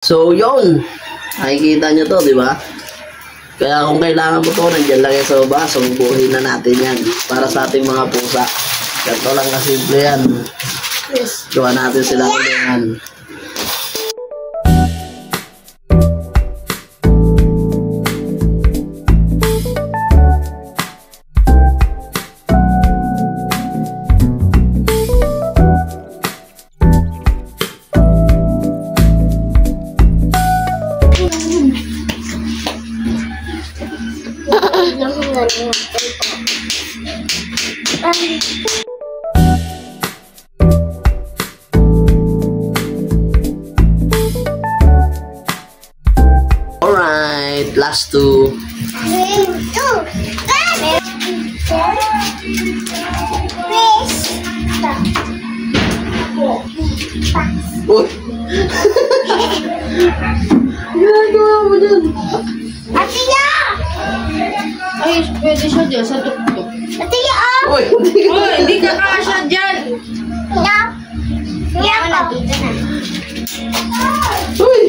So, yun. Nakikita nyo to, di ba? Kaya kung kailangan mo to, nandiyan lang yan sa baba. So, buuhin na natin yan. Para sa ating mga pusa. Ganito lang kasimple yan. Gawa natin sila kulungan. Alright, last two. Uy! Ginagawa mo dyan? Atiya! Ay, pwede siya dyan sa tuktok. Atiya! Uy! Hindi ka kasya dyan! Yan na, dito na. Uy!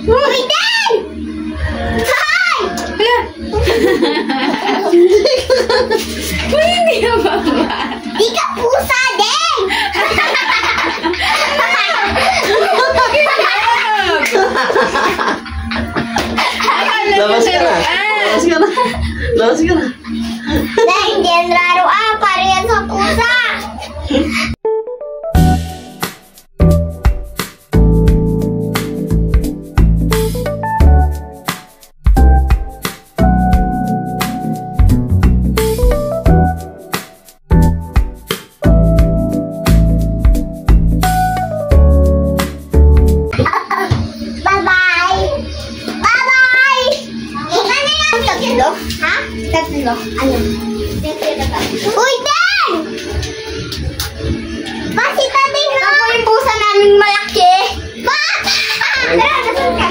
Uy, Dan! Hi! Uy, hindi ka ba? Di ka pusa, Den! Labas ka na! Labas ka na! Labas ka na! Dan, hindi yan laro para yan sa pusa! Ha? Tatlo? Ano? Uy, Dan! Pasita din na! Ako yung pusa naming malaki! Bata! Tara, nasan ka?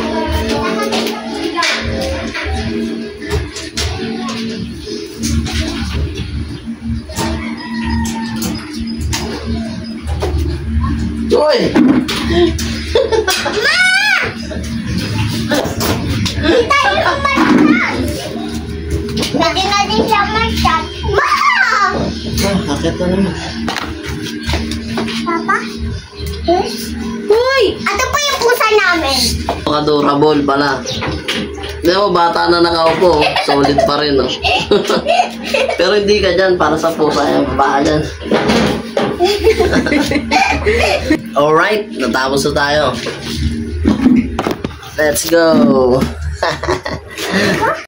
Uy! Ma! Hindi tayo lumalas! Pwede na din siya mag-chat. Ma! Bakit na naman? Papa? Yes? Uy! Ito po yung pusa namin. Adorable pala. Hindi mo, bata na nakaupo. Solid pa rin, no? Pero hindi ka dyan. Para sa pusa yung baka dyan. Alright, natapos na tayo. Let's go!